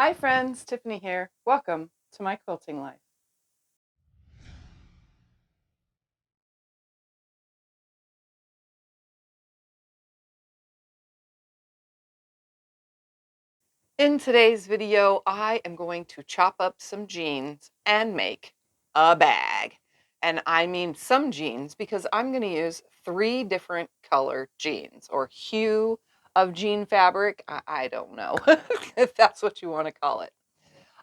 Hi friends, Tiffany here. Welcome to my quilting life. In today's video, I am going to chop up some jeans and make a bag. And I mean some jeans because I'm going to use 3 different color jeans or hue of jean fabric. I don't know if that's what you want to call it.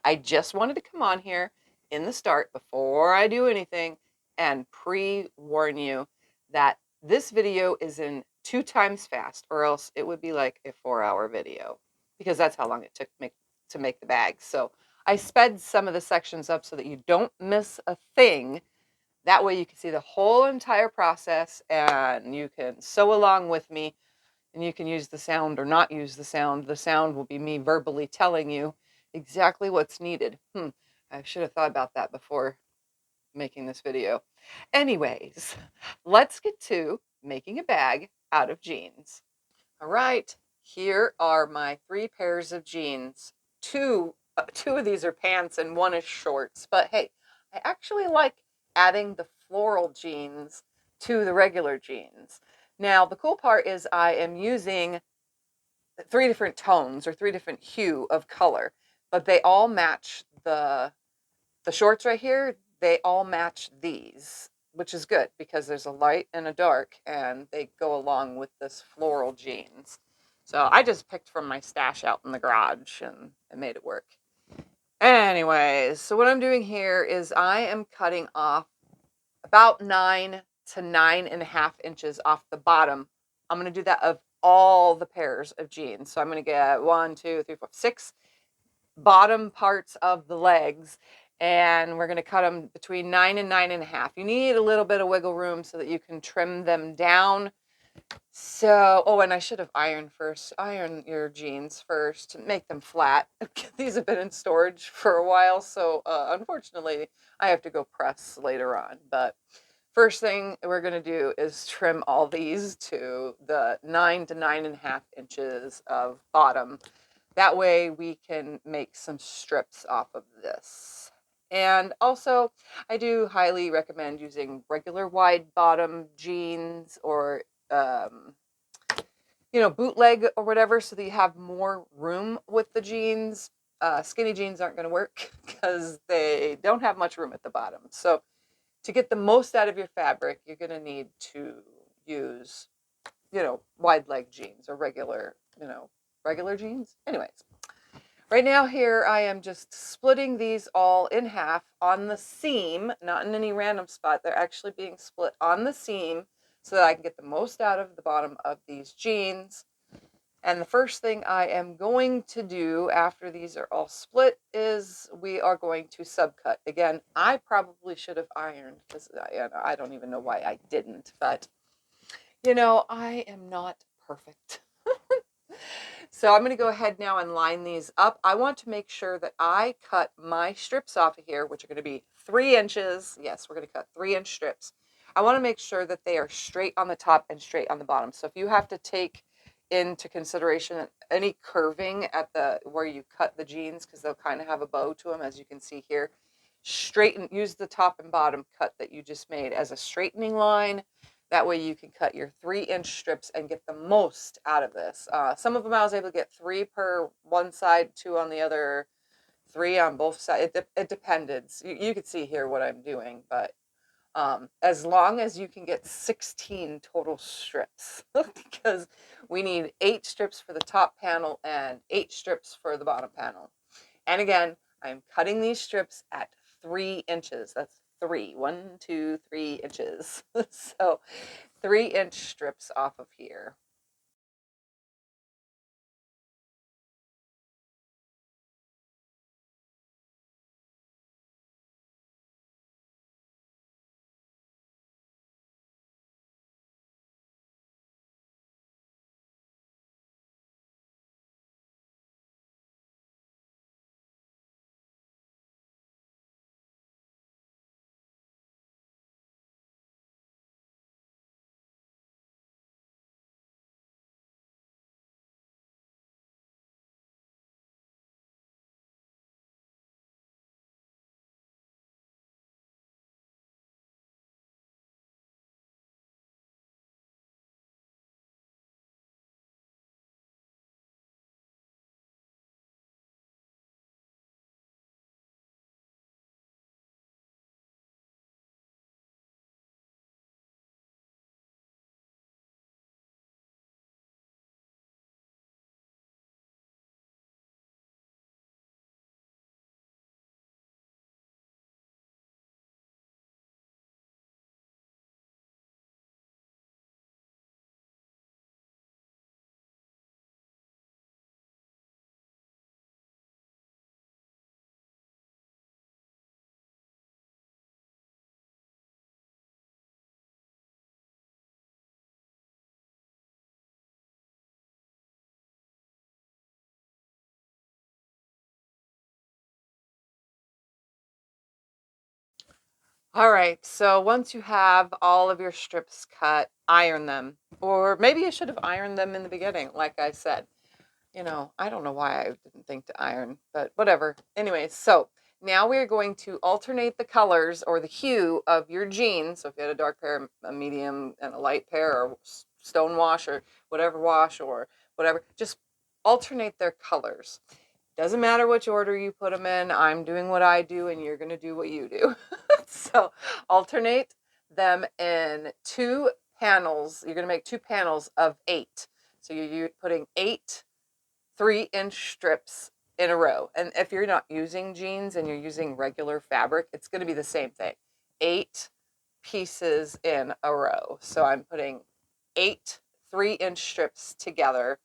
I just wanted to come on here in the start before I do anything and pre-warn you that this video is in 2 times fast, or else it would be like a 4-hour video because that's how long it took me to make the bag. So I sped some of the sections up so that you don't miss a thing. That way you can see the whole entire process and you can sew along with me, and you can use the sound or not use the sound. The sound will be me verbally telling you exactly what's needed. I should have thought about that before making this video. Anyways, let's get to making a bag out of jeans. All right, here are my 3 pairs of jeans. Two of these are pants and one is shorts. But hey, I actually like adding the floral jeans to the regular jeans. Now, the cool part is I am using 3 different tones or 3 different hue of color, but they all match the shorts right here. They all match these, which is good because there's a light and a dark, and they go along with this floral jeans. So I just picked from my stash out in the garage and made it work. Anyways, so what I'm doing here is I am cutting off about 9 to 9.5 inches off the bottom. I'm going to do that of all the pairs of jeans. So I'm going to get 1, 2, 3, 4, 6 bottom parts of the legs, and we're going to cut them between 9 and 9.5. You need a little bit of wiggle room so that you can trim them down. So, oh, and I should have ironed first. Iron your jeans first to make them flat. These have been in storage for a while, so unfortunately, I have to go press later on. But first thing we're going to do is trim all these to the 9 to 9.5 inches of bottom. That way we can make some strips off of this. And also, I do highly recommend using regular wide bottom jeans or bootleg or whatever, so that you have more room with the jeans. Skinny jeans aren't going to work because they don't have much room at the bottom. So to get the most out of your fabric, you're going to need to use, wide leg jeans or regular jeans. Anyways, right now here I am just splitting these all in half on the seam, not in any random spot. They're actually being split on the seam so that I can get the most out of the bottom of these jeans. And the first thing I am going to do after these are all split is we are going to subcut. Again, I probably should have ironed because I don't even know why I didn't, but I am not perfect. So I'm going to go ahead now and line these up. I want to make sure that I cut my strips off of here, which are going to be 3 inches. Yes, we're going to cut 3-inch strips. I want to make sure that they are straight on the top and straight on the bottom. So if you have to take into consideration any curving at the where you cut the jeans, because they'll kind of have a bow to them, as you can see here, use the top and bottom cut that you just made as a straightening line. That way you can cut your 3-inch strips and get the most out of this. Some of them I was able to get 3 per one side, 2 on the other, 3 on both sides. It depended. So you can see here what I'm doing, but as long as you can get 16 total strips, because we need 8 strips for the top panel and 8 strips for the bottom panel. And again, I'm cutting these strips at 3 inches. That's 3, 1, 2, 3 inches. So 3-inch strips off of here. All right, so once you have all of your strips cut, iron them. Or maybe you should have ironed them in the beginning, like I said. I don't know why I didn't think to iron, but whatever. Anyway, so now we're going to alternate the colors or the hue of your jeans. So if you had a dark pair, a medium, and a light pair, or stone wash, or wash, or whatever, just alternate their colors. Doesn't matter which order you put them in. I'm doing what I do, and you're going to do what you do. So alternate them in two panels. You're going to make two panels of 8. So you're putting 8 3-inch strips in a row. And if you're not using jeans and you're using regular fabric, it's going to be the same thing. 8 pieces in a row. So I'm putting 8 3-inch strips together,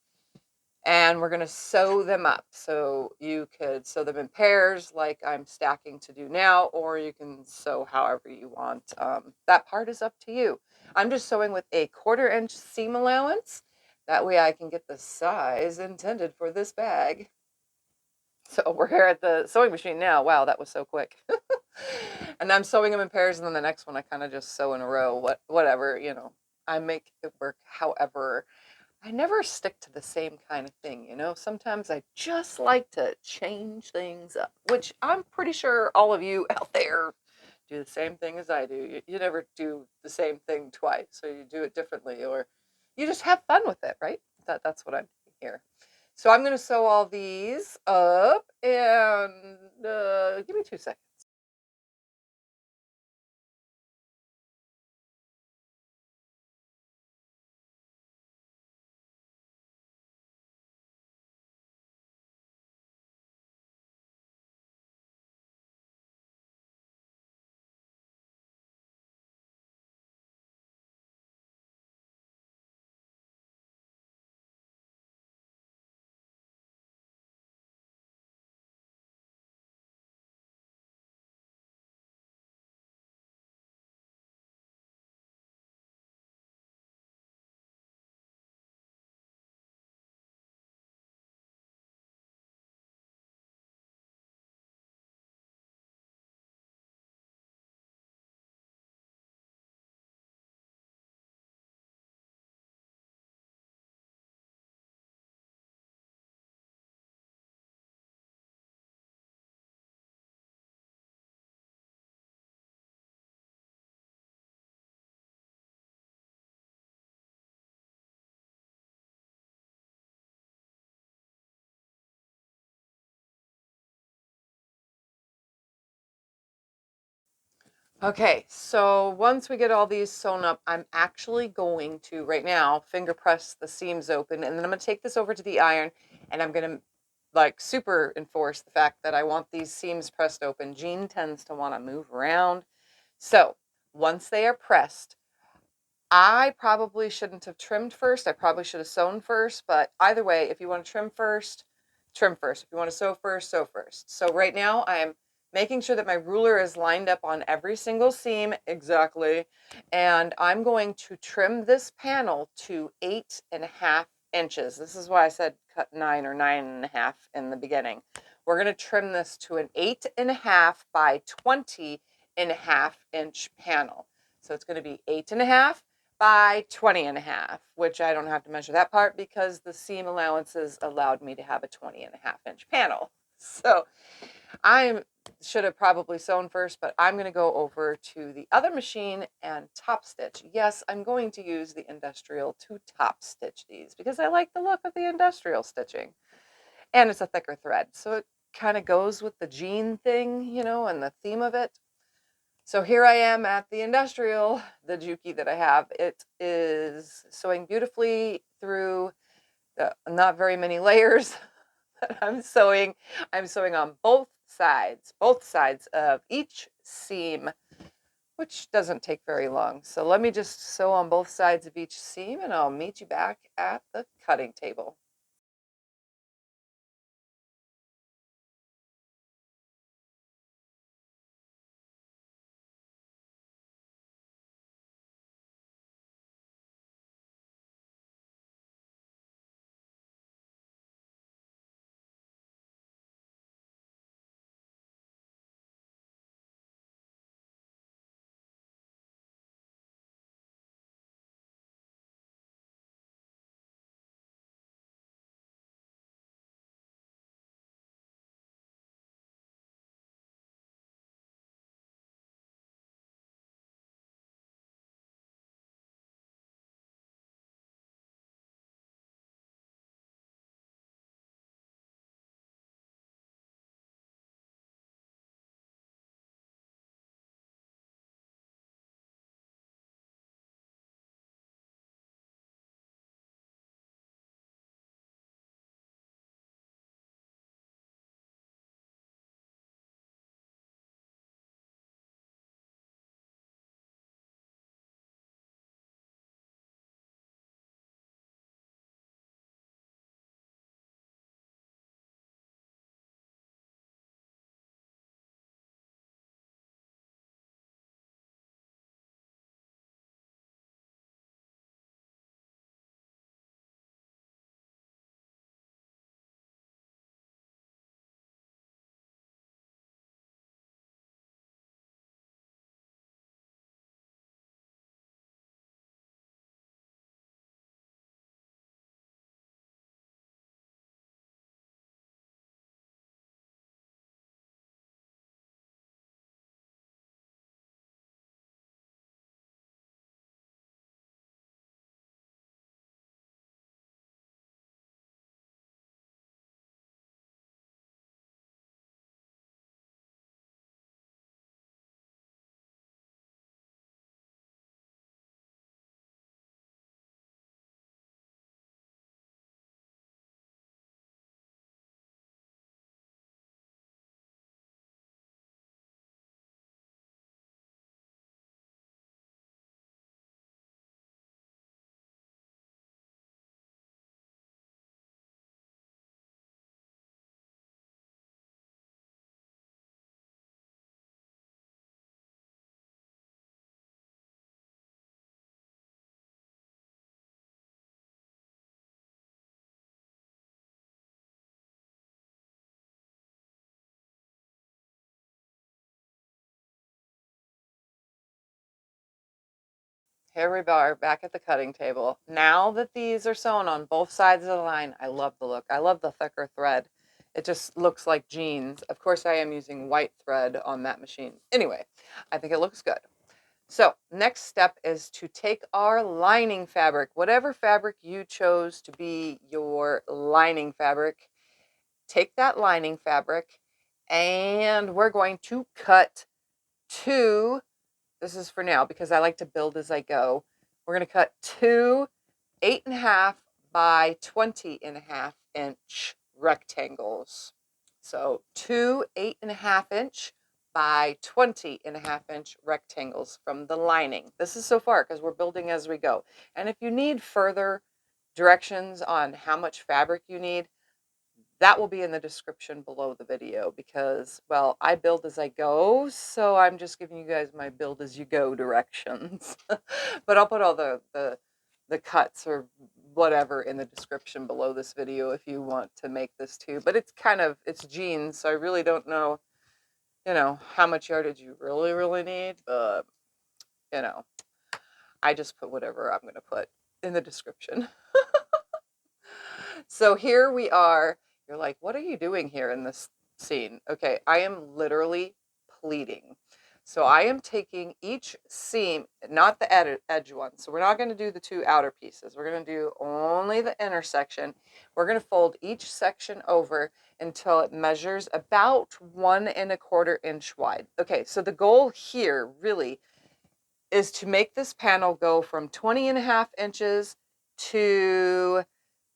and we're going to sew them up. So you could sew them in pairs like I'm stacking to do now, or you can sew however you want. That part is up to you. I'm just sewing with a 1/4-inch seam allowance. That way I can get the size intended for this bag. So we're here at the sewing machine now. Wow, that was so quick. And I'm sewing them in pairs, and then the next one I kind of just sew in a row. Whatever, I make it work however. I never stick to the same kind of thing, Sometimes I just like to change things up, which I'm pretty sure all of you out there do the same thing as I do. You never do the same thing twice, or you do it differently, or you just have fun with it, right? That's what I'm doing here. So I'm going to sew all these up, and give me 2 seconds. Okay, so once we get all these sewn up, I'm actually going to, right now, finger press the seams open, and then I'm going to take this over to the iron, and I'm going to like super enforce the fact that I want these seams pressed open. Jean tends to want to move around. So once they are pressed, I probably shouldn't have trimmed first. I probably should have sewn first, but either way, if you want to trim first, trim first. If you want to sew first, sew first. So right now I'm making sure that my ruler is lined up on every single seam exactly. And I'm going to trim this panel to 8.5 inches. This is why I said cut 9 or 9.5 in the beginning. We're going to trim this to an 8.5 by 20.5 inch panel. So it's going to be 8.5 by 20.5, which I don't have to measure that part because the seam allowances allowed me to have a 20.5 inch panel. So I should have probably sewn first, but I'm going to go over to the other machine and top stitch. Yes, I'm going to use the industrial to top stitch these because I like the look of the industrial stitching, and it's a thicker thread. So it kind of goes with the jean thing, and the theme of it. So here I am at the industrial, the Juki that I have. It is sewing beautifully through the not very many layers that I'm sewing. I'm sewing on both sides of each seam, which doesn't take very long. So let me just sew on both sides of each seam, and I'll meet you back at the cutting table. here we are back at the cutting table. Now that these are sewn on both sides of the line, I love the look. I love the thicker thread. It just looks like jeans. Of course, I am using white thread on that machine. Anyway, I think it looks good. So next step is to take our lining fabric, whatever fabric you chose to be your lining fabric, take that lining fabric and we're going to cut two. This is for now because I like to build as I go. We're going to cut two 8.5 by 20.5 inch rectangles. So two 8.5 inch by 20.5 inch rectangles from the lining. This is so far because we're building as we go. And if you need further directions on how much fabric you need, that will be in the description below the video because, well, I build as I go, so I'm just giving you guys my build as you go directions. But I'll put all the cuts or whatever in the description below this video if you want to make this too. But it's it's jeans, so I really don't know, how much yardage you really need, but, I just put whatever I'm going to put in the description. So here we are. You're like, what are you doing here in this scene? Okay, I am literally pleating. So I am taking each seam, not the edge one. So we're not going to do the two outer pieces. We're going to do only the inner section. We're going to fold each section over until it measures about 1.25 inch wide. Okay, so the goal here really is to make this panel go from 20.5 inches to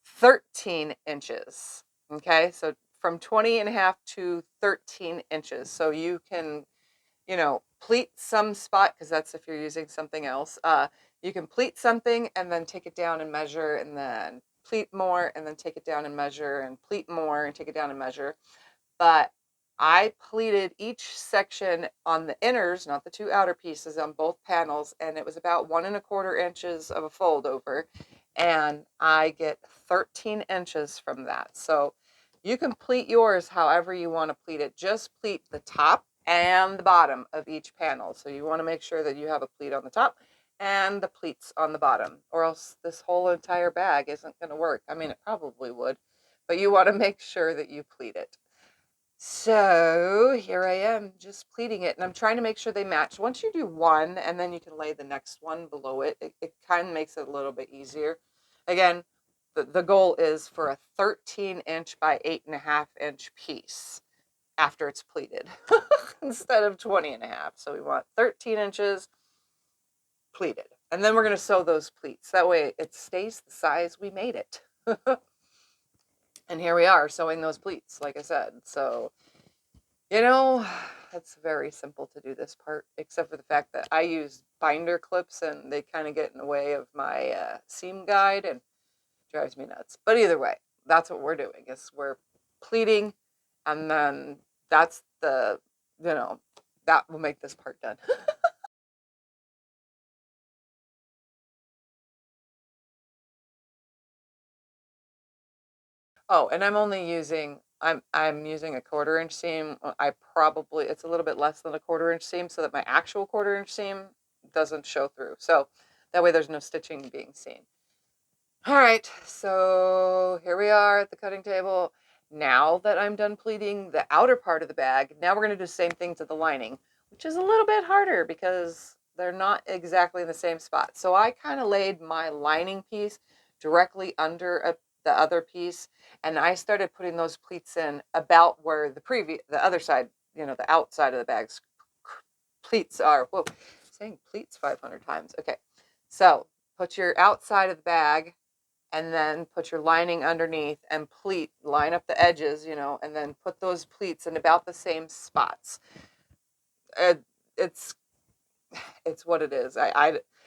13 inches. Okay, so from 20.5 to 13 inches. So you can, pleat some spot, because that's if you're using something else. You can pleat something and then take it down and measure, and then pleat more, and then take it down and measure, and pleat more, and take it down and measure. But I pleated each section on the inners, not the two outer pieces, on both panels, and it was about 1.25 inches of a fold over, and I get 13 inches from that. So you can pleat yours however you want to pleat it. Just pleat the top and the bottom of each panel. So you want to make sure that you have a pleat on the top and the pleats on the bottom, or else this whole entire bag isn't going to work. I mean, it probably would, but you want to make sure that you pleat it. So here I am just pleating it, and I'm trying to make sure they match. Once you do one and then you can lay the next one below it, it kind of makes it a little bit easier. Again, the goal is for a 13-inch by 8.5 inch piece after it's pleated instead of 20.5. So we want 13 inches pleated. And then we're going to sew those pleats. That way it stays the size we made it. And here we are sewing those pleats, like I said. So, it's very simple to do this part, except for the fact that I use binder clips and they kind of get in the way of my seam guide and drives me nuts. But either way, that's what we're doing, is we're pleating, and then that's that will make this part done. Oh, and I'm using a 1/4 inch seam. It's a little bit less than a 1/4 inch seam so that my actual 1/4 inch seam doesn't show through. So that way there's no stitching being seen. All right, so here we are at the cutting table. Now that I'm done pleating the outer part of the bag, now we're going to do the same thing to the lining, which is a little bit harder because they're not exactly in the same spot. So I kind of laid my lining piece directly under the other piece, and I started putting those pleats in about where the other side, the outside of the bag's pleats are. Whoa, saying pleats 500 times. Okay, so put your outside of the bag and then put your lining underneath and pleat, line up the edges, and then put those pleats in about the same spots. It's it's what it is.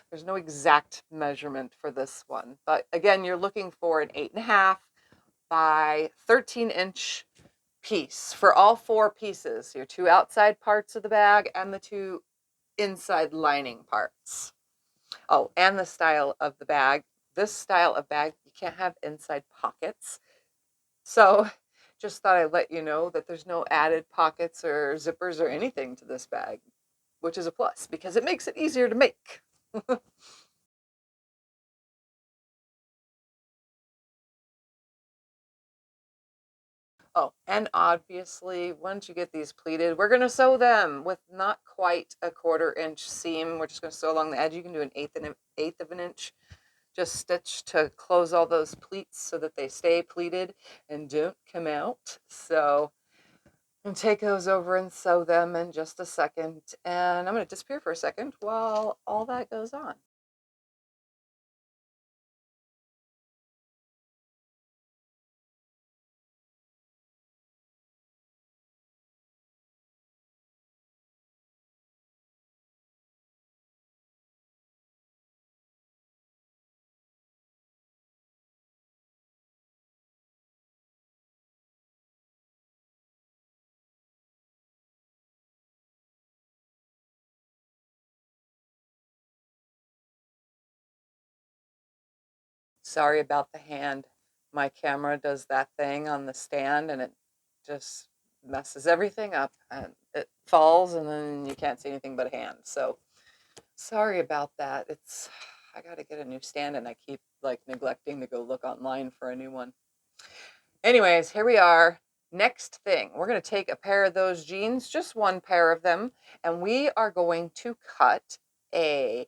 There's no exact measurement for this one, but again, you're looking for an 8.5 by 13-inch piece for all four pieces, your two outside parts of the bag and the two inside lining parts. Oh, and the style of the bag. This style of bag, you can't have inside pockets. So just thought I'd let you know that there's no added pockets or zippers or anything to this bag, which is a plus because it makes it easier to make. Oh, and obviously, once you get these pleated, we're going to sew them with not quite a 1/4 inch seam. We're just going to sew along the edge. You can do an eighth of an inch. Just stitch to close all those pleats so that they stay pleated and don't come out. So I'm going to take those over and sew them in just a second. And I'm going to disappear for a second while all that goes on. Sorry about the hand. My camera does that thing on the stand and it just messes everything up and it falls and then you can't see anything but a hand. So sorry about that. I got to get a new stand and I keep like neglecting to go look online for a new one. Anyways, here we are. Next thing, we're going to take a pair of those jeans, just one pair of them, and we are going to cut a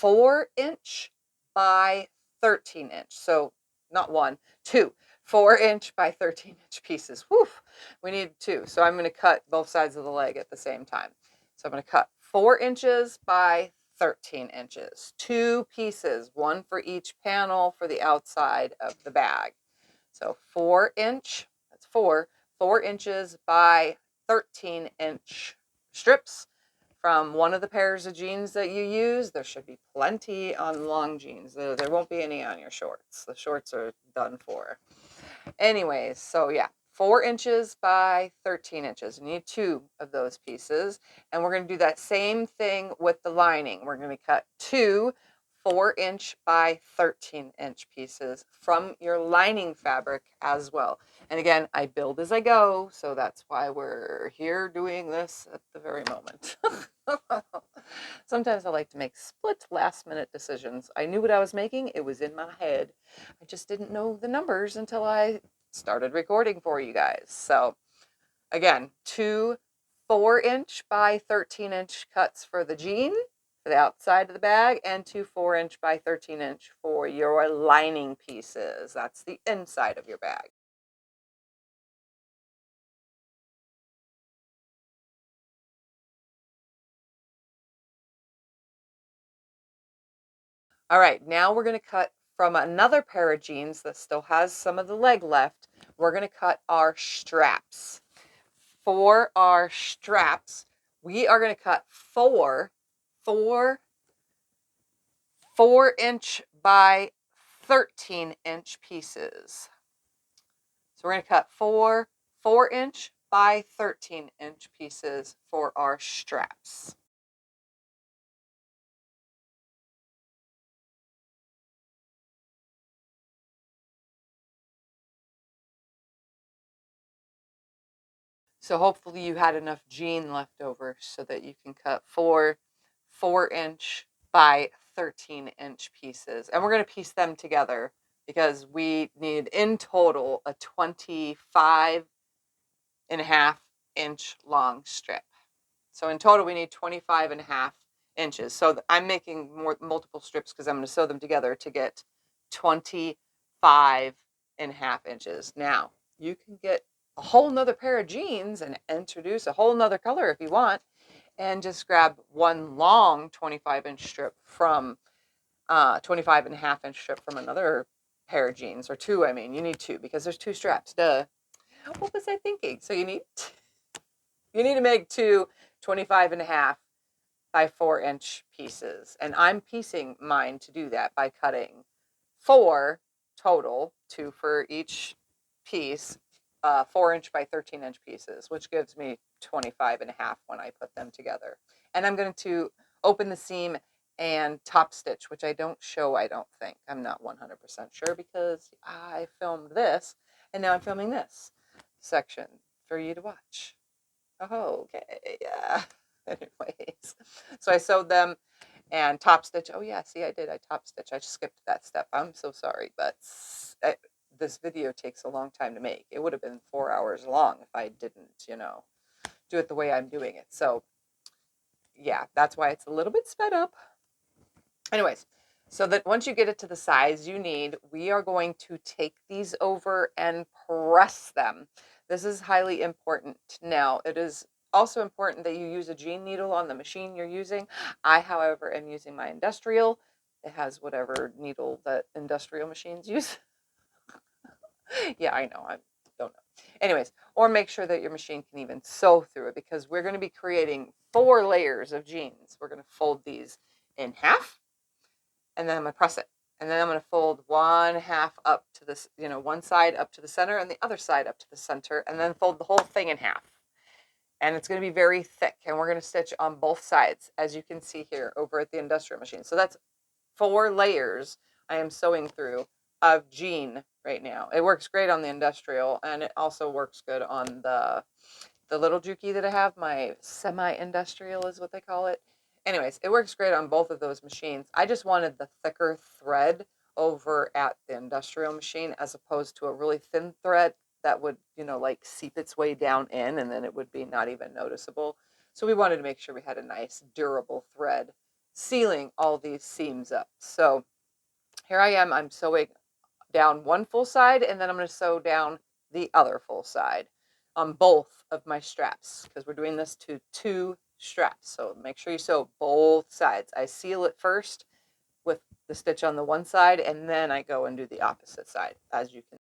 4-inch by 13-inch. So not one, two, 4-inch by 13-inch pieces. Whew, we need two. So I'm going to cut both sides of the leg at the same time. So I'm going to cut 4 inches by 13 inches, two pieces, one for each panel for the outside of the bag. So 4-inch, that's 4 inches by 13-inch strips from one of the pairs of jeans that you use. There should be plenty on long jeans. There won't be any on your shorts. The shorts are done for. Anyways, so yeah, 4 inches by 13 inches. You need two of those pieces. And we're going to do that same thing with the lining. We're going to cut two 4-inch by 13-inch pieces from your lining fabric as well. And again, I build as I go, so that's why we're here doing this at the very moment. Sometimes I like to make split last minute decisions. I knew what I was making, it was in my head. I just didn't know the numbers until I started recording for you guys. So again, two 4-inch by 13-inch cuts for the jean, for the outside of the bag, and two 4-inch by 13-inch for your lining pieces. That's the inside of your bag. All right, now we're going to cut from another pair of jeans that still has some of the leg left. We're going to cut our straps. For our straps, we are going to cut four 4-inch by 13-inch pieces. So we're going to cut four 4-inch by 13-inch pieces for our straps. So hopefully you had enough jean left over so that you can cut four 4-inch by 13-inch pieces. And we're going to piece them together because we need in total a 25.5-inch long strip. So in total we need 25.5 inches. So I'm making multiple strips because I'm going to sew them together to get 25.5 inches. Now you can get a whole nother pair of jeans and introduce a whole nother color if you want, and just grab one long 25-inch strip from 25.5-inch strip from another pair of jeans, or two. I mean, you need two because there's two straps. Duh. What was I thinking? So you need to make two 25.5 by 4-inch pieces, and I'm piecing mine to do that by cutting four total, two for each piece, 4-inch by 13-inch pieces, which gives me 25.5 when I put them together. And I'm going to open the seam and top stitch, which I don't show, I don't think. I'm not 100% sure because I filmed this and now I'm filming this section for you to watch. Oh, okay, yeah. Anyways, so I sewed them and top stitch. Oh yeah, see, I did. I top stitch. I skipped that step. I'm so sorry, but this video takes a long time to make. It would have been 4 hours long if I didn't, do it the way I'm doing it. So yeah, that's why it's a little bit sped up. Anyways, so that once you get it to the size you need, we are going to take these over and press them. This is highly important. Now, it is also important that you use a jean needle on the machine you're using. I, however, am using my industrial. It has whatever needle that industrial machines use. Yeah, I know. I don't know. Anyways, or make sure that your machine can even sew through it, because we're going to be creating 4 layers of jeans. We're going to fold these in half, and then I'm going to press it. And then I'm going to fold one half up to this, one side up to the center and the other side up to the center, and then fold the whole thing in half. And it's going to be very thick, and we're going to stitch on both sides, as you can see here over at the industrial machine. So that's 4 layers I am sewing through of jean right now. It works great on the industrial, and it also works good on the little Juki that I have. My semi-industrial is what they call it. Anyways, it works great on both of those machines. I just wanted the thicker thread over at the industrial machine, as opposed to a really thin thread that would, like seep its way down in, and then it would be not even noticeable. So we wanted to make sure we had a nice durable thread sealing all these seams up. So here I am, I'm sewing down one full side, and then I'm going to sew down the other full side on both of my straps, because we're doing this to 2 straps. So make sure you sew both sides. I seal it first with the stitch on the one side, and then I go and do the opposite side, as you can.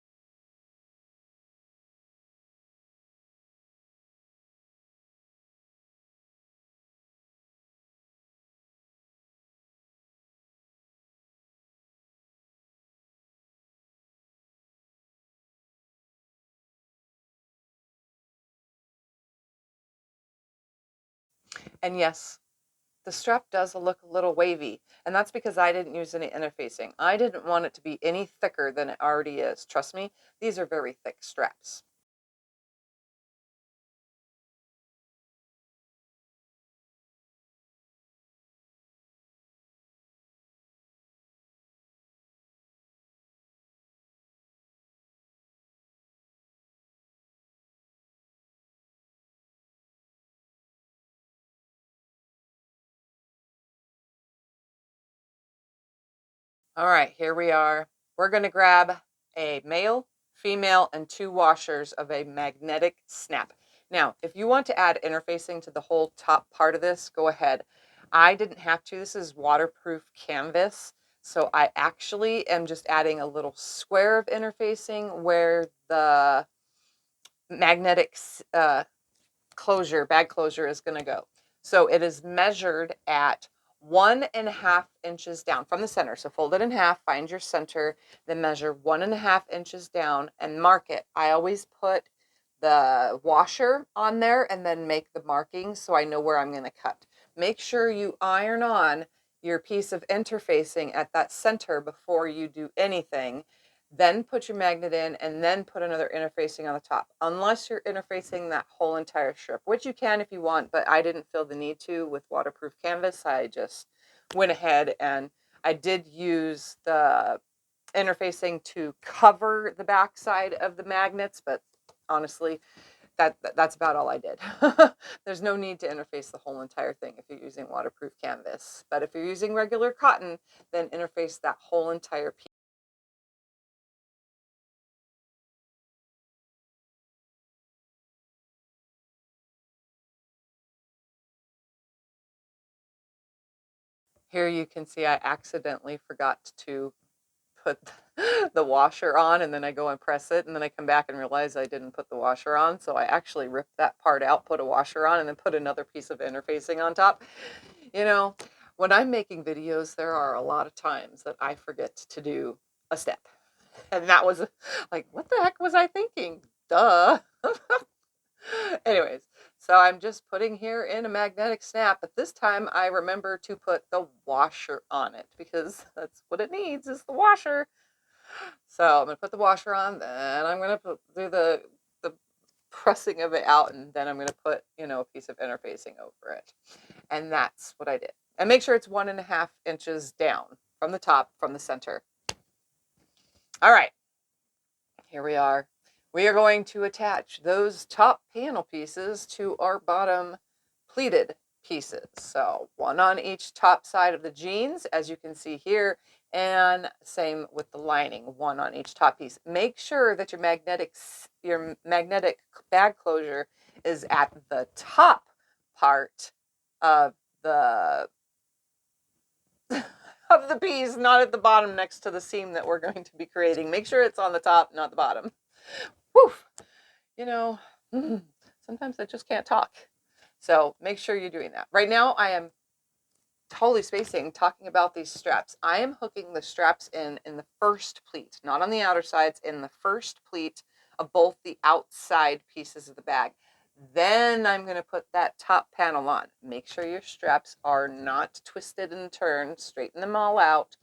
And yes, the strap does look a little wavy, and that's because I didn't use any interfacing. I didn't want it to be any thicker than it already is. Trust me, these are very thick straps. All right, here we are. We're going to grab a male, female, and 2 washers of a magnetic snap. Now, if you want to add interfacing to the whole top part of this, go ahead. I didn't have to. This is waterproof canvas. So I actually am just adding a little square of interfacing where the magnetic bag closure is going to go. So it is measured at 1.5 inches down from the center. So fold it in half, find your center, then measure 1.5 inches down and mark it. I always put the washer on there and then make the markings so I know where I'm going to cut. Make sure you iron on your piece of interfacing at that center before you do anything. Then put your magnet in, and then put another interfacing on the top, unless you're interfacing that whole entire strip, which you can if you want, but I didn't feel the need to with waterproof canvas. I just went ahead and I did use the interfacing to cover the backside of the magnets, but honestly, that's about all I did. There's no need to interface the whole entire thing if you're using waterproof canvas, but if you're using regular cotton, then interface that whole entire piece. Here you can see I accidentally forgot to put the washer on, and then I go and press it, and then I come back and realize I didn't put the washer on. So I actually ripped that part out, put a washer on, and then put another piece of interfacing on top. When I'm making videos, there are a lot of times that I forget to do a step. And that was like, what the heck was I thinking? Duh. Anyways, so I'm just putting here in a magnetic snap, but this time I remember to put the washer on it, because that's what it needs, is the washer. So I'm going to put the washer on, then I'm going to do the pressing of it out, and then I'm going to put, a piece of interfacing over it. And that's what I did. And make sure it's 1.5 inches down from the top, from the center. All right. Here we are. We are going to attach those top panel pieces to our bottom pleated pieces. So one on each top side of the jeans, as you can see here, and same with the lining, one on each top piece. Make sure that your magnetic bag closure is at the top part of the of the piece, not at the bottom next to the seam that we're going to be creating. Make sure it's on the top, not the bottom. Whew. You know, sometimes I just can't talk. So make sure you're doing that. Right now, I am totally spacing talking about these straps. I am hooking the straps in the first pleat, not on the outer sides, in the first pleat of both the outside pieces of the bag. Then I'm going to put that top panel on. Make sure your straps are not twisted and turned. Straighten them all out.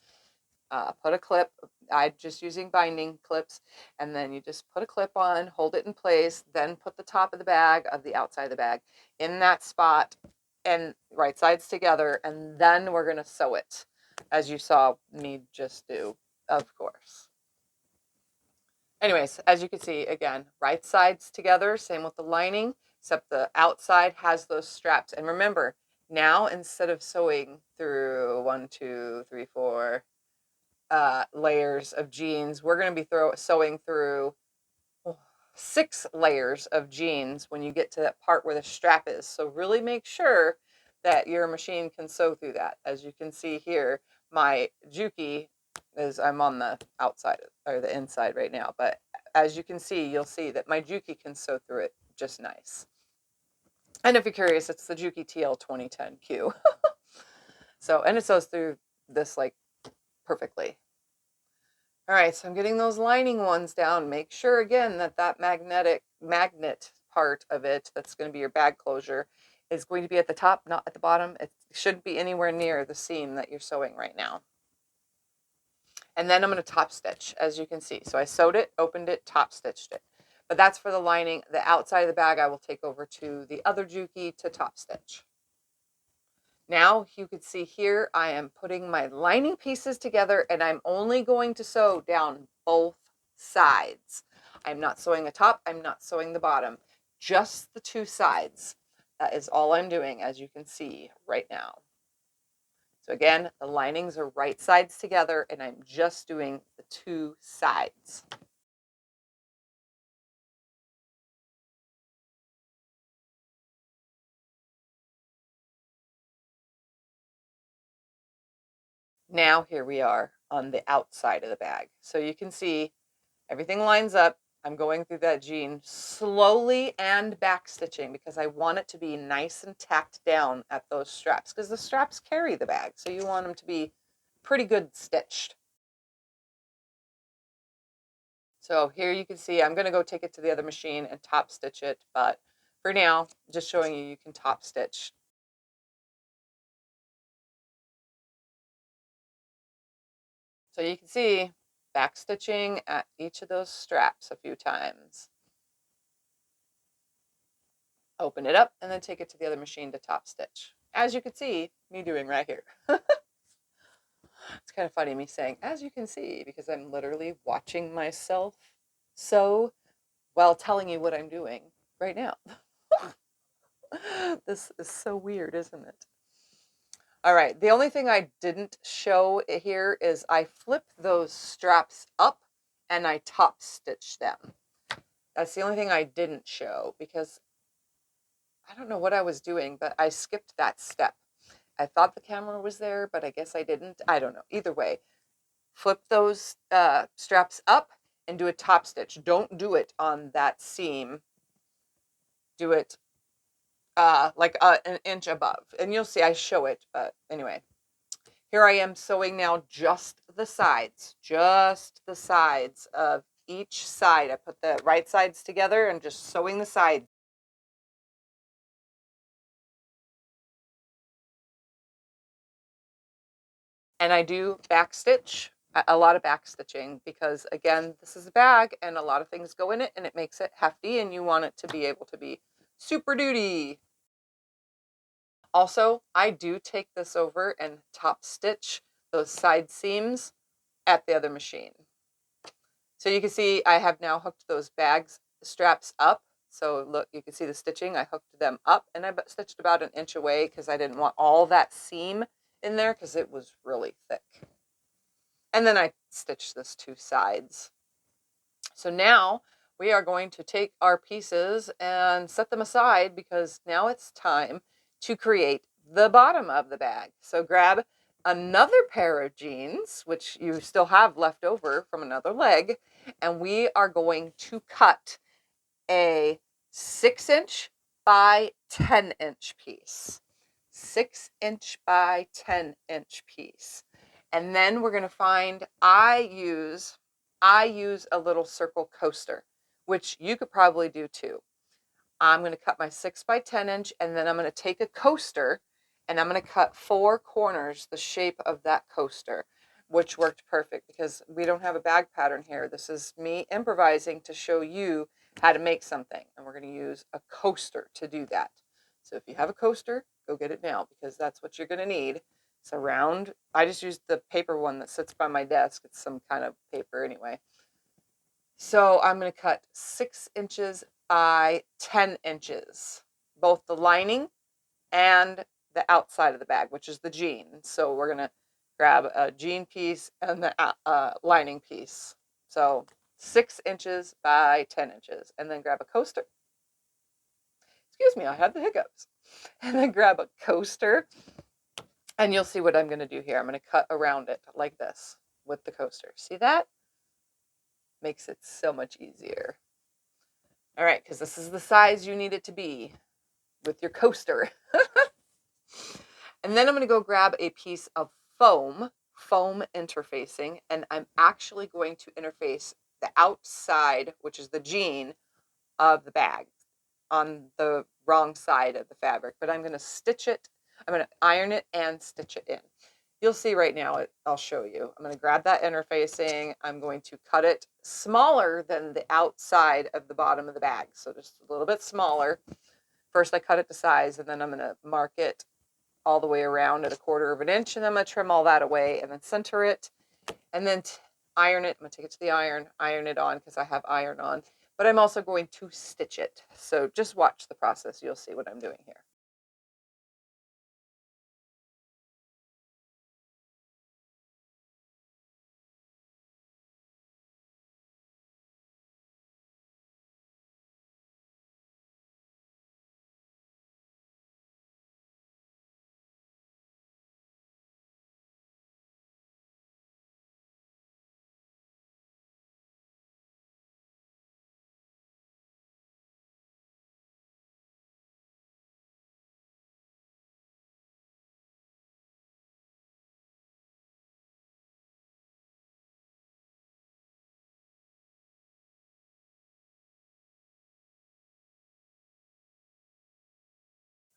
Put a clip. I'm just using binding clips, and then you just put a clip on, hold it in place, then put the top of the bag, of the outside of the bag, in that spot, and right sides together, and then we're going to sew it, as you saw me just do, of course. Anyways, as you can see, again, right sides together, same with the lining, except the outside has those straps. And remember, now instead of sewing through 1, 2, 3, 4 layers of jeans, we're going to be sewing through 6 layers of jeans when you get to that part where the strap is. So really make sure that your machine can sew through that. As you can see here, my Juki is, I'm on the outside or the inside right now, but as you can see, you'll see that my Juki can sew through it just nice. And if you're curious, it's the Juki TL 2010Q. So, and it sews through this like perfectly. All right, so I'm getting those lining ones down. Make sure again that that magnet part of it, that's going to be your bag closure, is going to be at the top, not at the bottom. It shouldn't be anywhere near the seam that you're sewing right now. And then I'm going to top stitch, as you can see. So I sewed it, opened it, top stitched it. But that's for the lining. The outside of the bag I will take over to the other Juki to top stitch. Now you can see here, I am putting my lining pieces together, and I'm only going to sew down both sides. I'm not sewing the top, I'm not sewing the bottom, just the 2 sides. That is all I'm doing, as you can see right now. So again, the linings are right sides together, and I'm just doing the 2 sides. Now here we are on the outside of the bag. So you can see everything lines up. I'm going through that jean slowly and back stitching because I want it to be nice and tacked down at those straps, because the straps carry the bag. So you want them to be pretty good stitched. So here you can see I'm going to go take it to the other machine and top stitch it. But for now, just showing you can top stitch. So you can see back stitching at each of those straps a few times. Open it up and then take it to the other machine to top stitch. As you can see me doing right here. It's kind of funny me saying, as you can see, because I'm literally watching myself sew while telling you what I'm doing right now. This is so weird, isn't it? All right, the only thing I didn't show here is I flip those straps up and I top stitch them. That's the only thing I didn't show because I don't know what I was doing, but I skipped that step. I thought the camera was there, but I guess I didn't. I don't know. Either way, flip those straps up and do a top stitch. Don't do it on that seam. Do it like an inch above. And you'll see I show it. But anyway, here I am sewing now just the sides of each side. I put the right sides together and just sewing the side. And I do back stitch, a lot of back stitching, because again, this is a bag and a lot of things go in it and it makes it hefty and you want it to be able to be super duty. Also, I do take this over and top stitch those side seams at the other machine. So you can see I have now hooked those bags straps up. So look, you can see the stitching. I hooked them up and I stitched about an inch away because I didn't want all that seam in there because it was really thick. And then I stitched this 2 sides. So now we are going to take our pieces and set them aside because now it's time to create the bottom of the bag. So grab another pair of jeans, which you still have left over from another leg, and we are going to cut a 6-inch by 10-inch piece. 6-inch by 10-inch piece. And then we're going to find, I use a little circle coaster, which you could probably do too. I'm going to cut my 6 by 10 inch, and then I'm going to take a coaster and I'm going to cut 4 corners the shape of that coaster, which worked perfect because we don't have a bag pattern here. This is me improvising to show you how to make something, and we're going to use a coaster to do that. So if you have a coaster, go get it now because that's what you're going to need. It's a round, I just used the paper one that sits by my desk. It's some kind of paper anyway. So I'm going to cut 6 inches by 10 inches, both the lining and the outside of the bag, which is the jean. So we're going to grab a jean piece and the lining piece. So 6 inches by 10 inches, and then grab a coaster. Excuse me, I had the hiccups. And then grab a coaster, and you'll see what I'm going to do here. I'm going to cut around it like this with the coaster. See that? Makes it so much easier. All right, because this is the size you need it to be with your coaster. And then I'm going to go grab a piece of foam interfacing, and I'm actually going to interface the outside, which is the jean of the bag, on the wrong side of the fabric. But I'm going to stitch it. I'm going to iron it and stitch it in. You'll see right now, I'll show you. I'm going to grab that interfacing. I'm going to cut it smaller than the outside of the bottom of the bag. So just a little bit smaller. First I cut it to size, and then I'm going to mark it all the way around at 1/4 of an inch, and I'm going to trim all that away and then center it and then iron it. I'm going to take it to the iron it on because I have iron on, but I'm also going to stitch it. So just watch the process. You'll see what I'm doing here.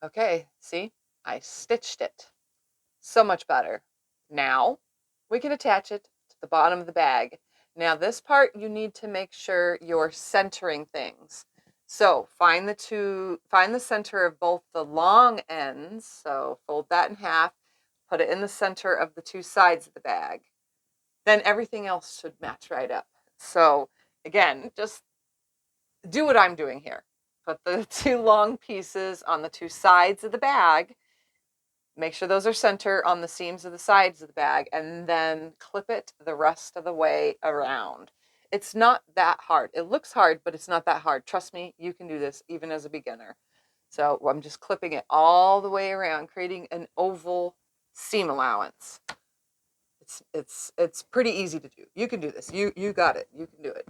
Okay, see, I stitched it. So much better. Now we can attach it to the bottom of the bag. Now this part, you need to make sure you're centering things. So find the center of both the long ends. So fold that in half, put it in the center of the 2 sides of the bag. Then everything else should match right up. So again, just do what I'm doing here. Put the 2 long pieces on the 2 sides of the bag. Make sure those are center on the seams of the sides of the bag, and then clip it the rest of the way around. It's not that hard. It looks hard, but it's not that hard. Trust me, you can do this even as a beginner. So I'm just clipping it all the way around, creating an oval seam allowance. It's pretty easy to do. You can do this. You got it. You can do it.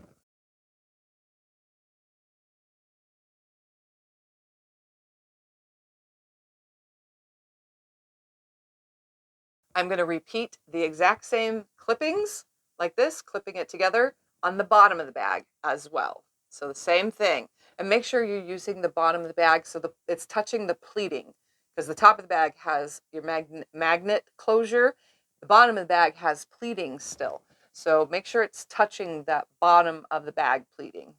I'm going to repeat the exact same clippings like this, clipping it together on the bottom of the bag as well. So the same thing. And make sure you're using the bottom of the bag so it's touching the pleating, because the top of the bag has your magnet closure. The bottom of the bag has pleating still. So make sure it's touching that bottom of the bag pleating.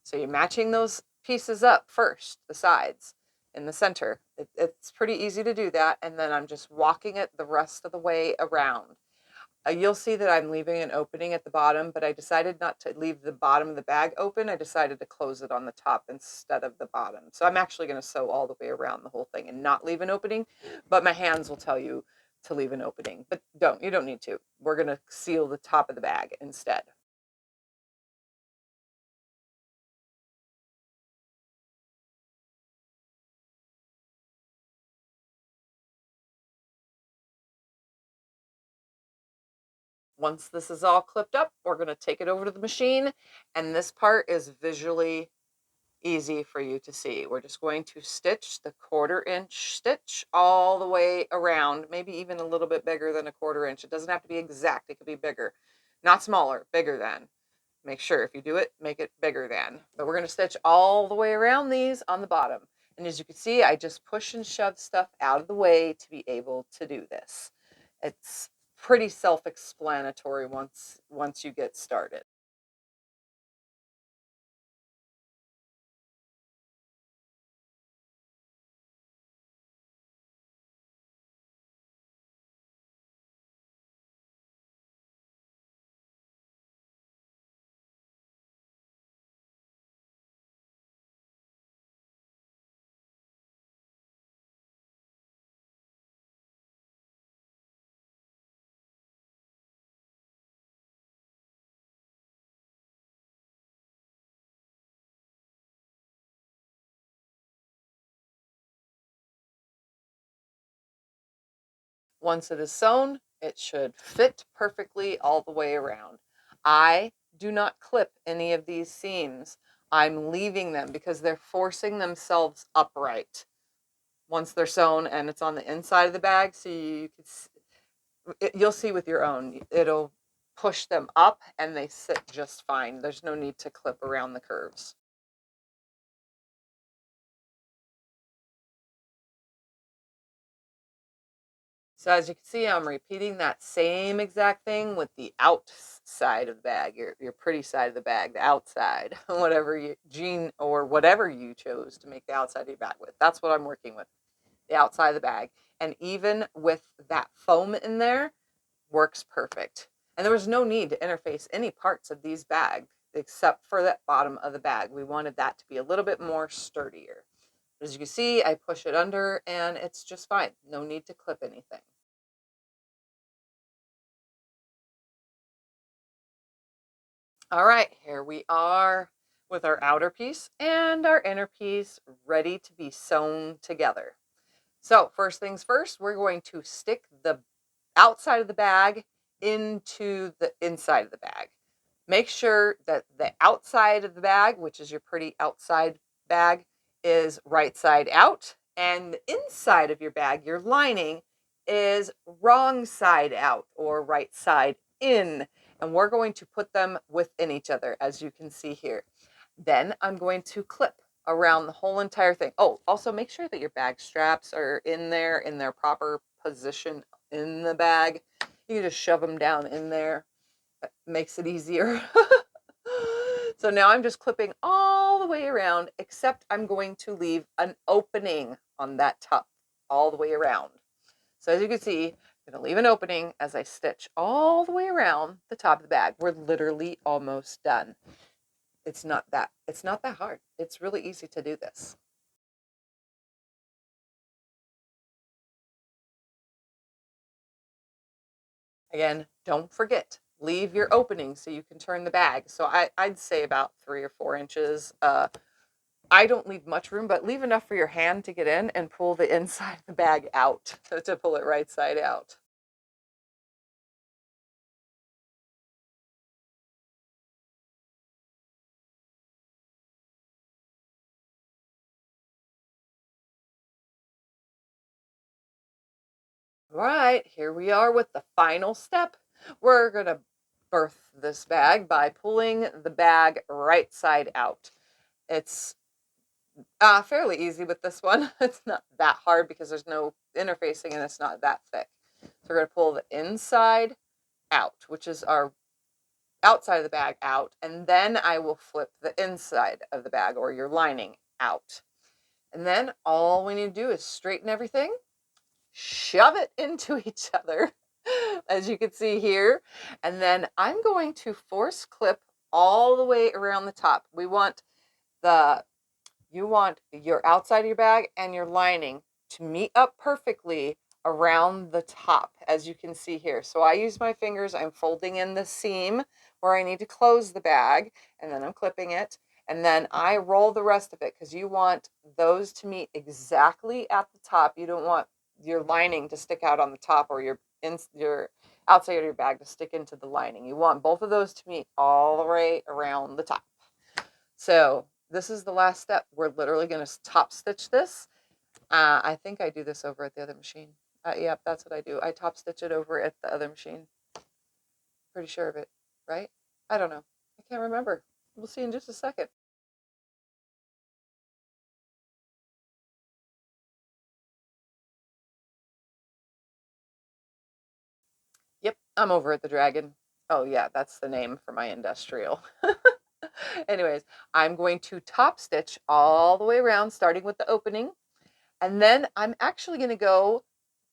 So you're matching those pieces up first, the sides in the center. It's pretty easy to do that, and then I'm just walking it the rest of the way around. You'll see that I'm leaving an opening at the bottom, but I decided not to leave the bottom of the bag open. I decided to close it on the top instead of the bottom. So I'm actually going to sew all the way around the whole thing and not leave an opening, but my hands will tell you to leave an opening. But you don't need to. We're going to seal the top of the bag instead. Once this is all clipped up, we're going to take it over to the machine, and this part is visually easy for you to see. We're just going to stitch the 1/4 inch stitch all the way around, maybe even a little bit bigger than a 1/4 inch. It doesn't have to be exact, it could be bigger. Not smaller, bigger than. Make sure if you do it, make it bigger than. But we're going to stitch all the way around these on the bottom. And as you can see, I just push and shove stuff out of the way to be able to do this. It's pretty self-explanatory once you get started. Once it is sewn, it should fit perfectly all the way around. I do not clip any of these seams. I'm leaving them because they're forcing themselves upright once they're sewn and it's on the inside of the bag. So you'll see with your own, it'll push them up and they sit just fine. There's no need to clip around the curves. So as you can see, I'm repeating that same exact thing with the outside of the bag, your pretty side of the bag, the outside, whatever jean or whatever you chose to make the outside of your bag with. That's what I'm working with, the outside of the bag. And even with that foam in there, works perfect. And there was no need to interface any parts of these bags except for that bottom of the bag. We wanted that to be a little bit more sturdier. As you can see, I push it under and it's just fine. No need to clip anything. All right, here we are with our outer piece and our inner piece ready to be sewn together. So first things first, we're going to stick the outside of the bag into the inside of the bag. Make sure that the outside of the bag, which is your pretty outside bag, is right side out, and the inside of your bag, your lining, is wrong side out or right side in. And we're going to put them within each other, as you can see here. Then I'm going to clip around the whole entire thing. Oh, also make sure that your bag straps are in their proper position in the bag. You can just shove them down in there. That makes it easier. So now I'm just clipping all the way around, except I'm going to leave an opening on that top all the way around. So as you can see, I'm going to leave an opening as I stitch all the way around the top of the bag. We're literally almost done. It's not that hard. It's really easy to do this. Again, don't forget, leave your opening so you can turn the bag. So I'd say about 3 or 4 inches. I don't leave much room, but leave enough for your hand to get in and pull the inside of the bag out to pull it right side out. All right, here we are with the final step. We're going to birth this bag by pulling the bag right side out. It's fairly easy with this one. It's not that hard because there's no interfacing and it's not that thick. So we're going to pull the inside out, which is our outside of the bag out, and then I will flip the inside of the bag or your lining out. And then all we need to do is straighten everything, shove it into each other, as you can see here. And then I'm going to force clip all the way around the top. The you want your outside of your bag and your lining to meet up perfectly around the top, as you can see here. So I use my fingers, I'm folding in the seam where I need to close the bag, and then I'm clipping it. And then I roll the rest of it because you want those to meet exactly at the top. You don't want your lining to stick out on the top or your outside of your bag to stick into the lining. You want both of those to meet all the way around the top. So this is the last step. We're literally going to top stitch this. I think I do this over at the other machine. Yep, that's what I do. I top stitch it over at the other machine. Pretty sure of it, right? I don't know. I can't remember. We'll see in just a second. Yep, I'm over at the Dragon. Oh yeah, that's the name for my industrial. Anyways, I'm going to top stitch all the way around, starting with the opening. And then I'm actually going to go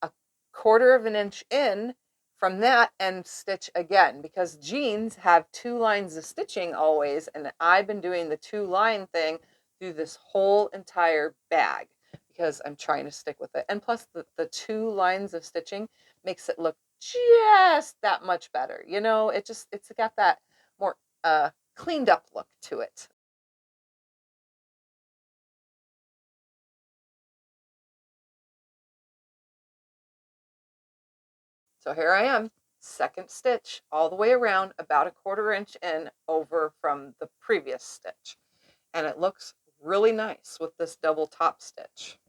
a 1/4 of an inch in from that and stitch again, because jeans have 2 lines of stitching always, and I've been doing the 2-line thing through this whole entire bag because I'm trying to stick with it. And plus the 2 lines of stitching makes it look just that much better. You know, it's got that more cleaned up look to it. So here I am, second stitch all the way around, about a 1/4 inch in over from the previous stitch. And it looks really nice with this double top stitch.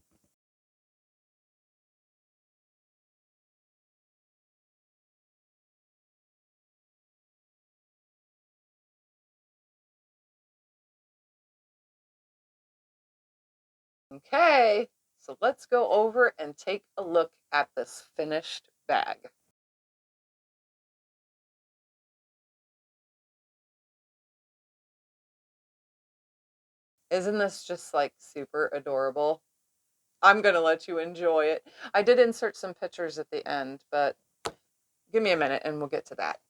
Okay, so let's go over and take a look at this finished bag. Isn't this just like super adorable? I'm gonna let you enjoy it. I did insert some pictures at the end, but give me a minute and we'll get to that.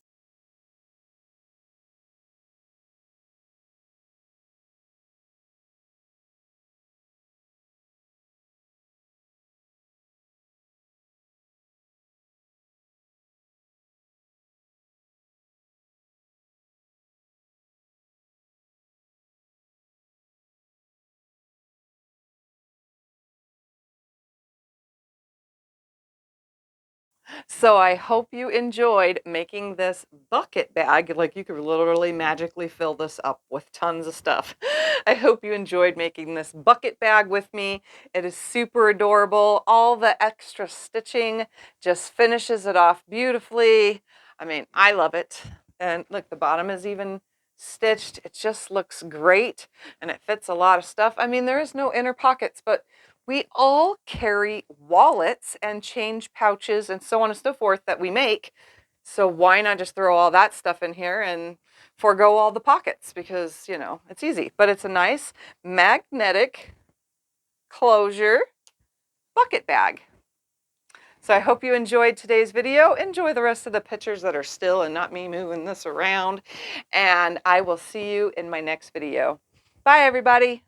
So I hope you enjoyed making this bucket bag. Like, you could literally magically fill this up with tons of stuff. I hope you enjoyed making this bucket bag with me. It is super adorable. All the extra stitching just finishes it off beautifully. I mean, I love it. And look, the bottom is even stitched. It just looks great, and it fits a lot of stuff. I mean, there is no inner pockets, but we all carry wallets and change pouches and so on and so forth that we make. So why not just throw all that stuff in here and forego all the pockets? Because, you know, it's easy. But it's a nice magnetic closure bucket bag. So I hope you enjoyed today's video. Enjoy the rest of the pictures that are still and not me moving this around. And I will see you in my next video. Bye, everybody.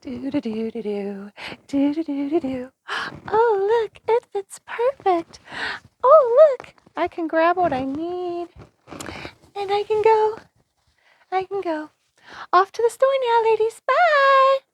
Do do do do do do do do do do. Oh look, it fits perfect. Oh look, I can grab what I need, and I can go. Off to the store now, ladies. Bye.